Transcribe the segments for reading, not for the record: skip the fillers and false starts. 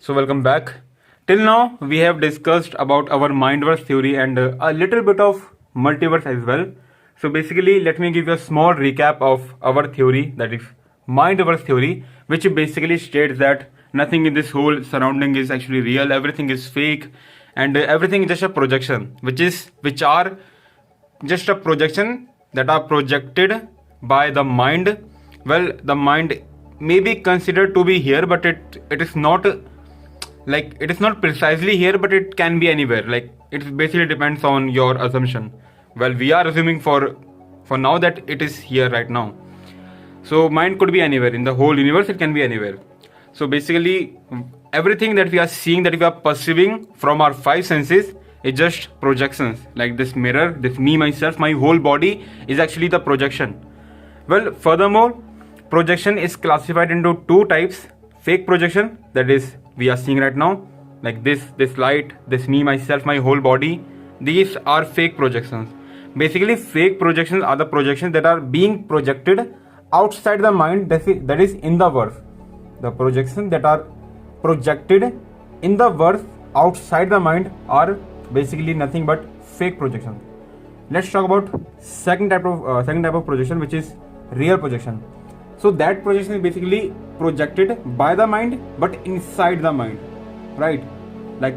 So welcome back. Till now we have discussed about our mindverse theory and a little bit of multiverse as well. So basically let me give you a small recap of our theory, that is mindverse theory, which basically states that nothing in this whole surrounding is actually real, everything is fake, and everything is just a projection, which are just a projection that are projected by the mind. Well, the mind may be considered to be here, but it is not, like, it is not precisely here, but it can be anywhere. Like, it basically depends on your assumption. Well, we are assuming for now that it is here right now. So mind could be anywhere in the whole universe, it can be anywhere. So basically everything that we are seeing, that we are perceiving from our five senses, is just projections. Like this mirror, this me, myself, my whole body is actually the projection. Well, furthermore, projection is classified into two types. Fake projection, that is we are seeing right now, like this light, this me, myself, my whole body, these are fake projections. Basically fake projections are the projections that are being projected outside the mind, that is in the verse. The projections that are projected in the verse outside the mind are basically nothing but fake projections. Let's talk about second type of projection, which is real projection. So that projection is basically projected by the mind but inside the mind, right? Like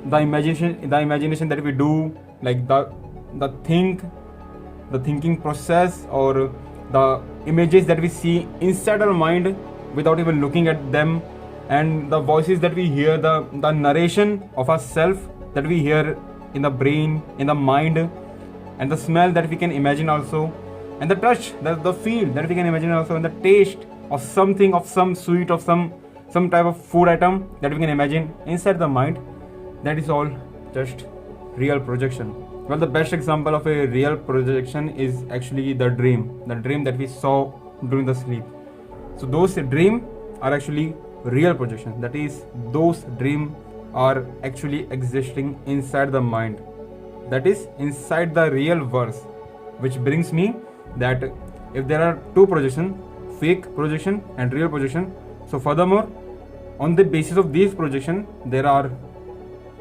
the imagination that we do, like the thinking process, or the images that we see inside our mind without even looking at them, and the voices that we hear, the narration of ourself that we hear in the brain, in the mind, and the smell that we can imagine also, and the touch, the feel that we can imagine also, and the taste of something, of some sweet, of some type of food item that we can imagine inside the mind. That is all just real projection. Well, the best example of a real projection is actually the dream that we saw during the sleep. So those dreams are actually real projection. That is, those dreams are actually existing inside the mind, that is inside the real verse. Which brings me that if there are two projections, fake projection and real projection, so furthermore, on the basis of these projection, there are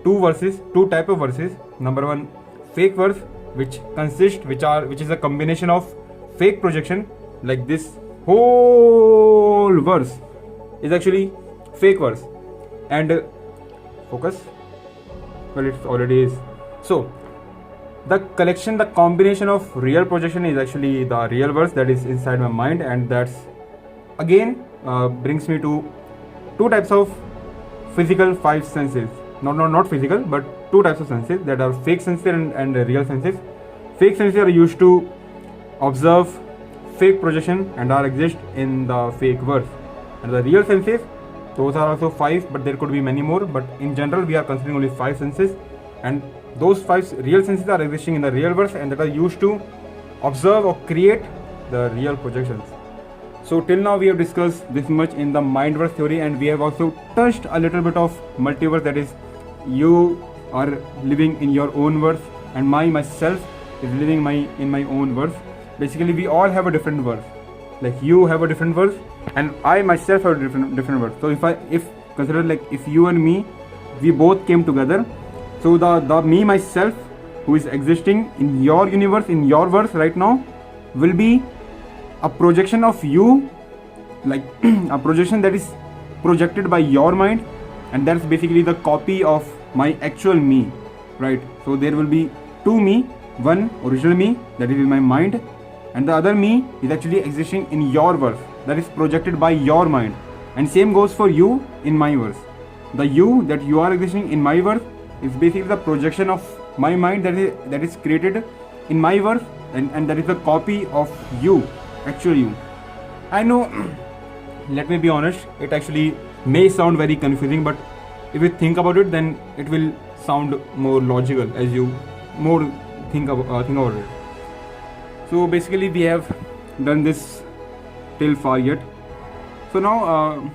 two type of verses. Number one, fake verse, which is a combination of fake projection. Like this whole verse is actually fake verse, and focus, well, it already is. So the combination of real projection is actually the real verse that is inside my mind, and that's again brings me to two types of physical five senses. Not physical, but two types of senses, that are fake senses and real senses. Fake senses are used to observe fake projection and are exist in the fake verse. And the real senses, those are also five, but there could be many more, but in general we are considering only five senses, and those five real senses are existing in the real verse, and that are used to observe or create the real projections. So till now we have discussed this much in the mindverse theory, and we have also touched a little bit of multiverse, that is you are living in your own verse and myself is living in my own verse. Basically we all have a different verse. Like you have a different verse and I myself have a different verse. So if consider, like, if you and me, we both came together, so the me myself who is existing in your universe, in your verse right now, will be a projection of you, like a projection that is projected by your mind, and that's basically the copy of my actual me, right? So there will be two me, one original me that is in my mind, and the other me is actually existing in your verse, that is projected by your mind. And same goes for you in my verse. The you that you are existing in my verse is basically the projection of my mind that is created in my verse, and that is the copy of you, actual you. I know, let me be honest, it actually may sound very confusing, but if you think about it, then it will sound more logical as you more think about it. So basically we have done this till far yet. So now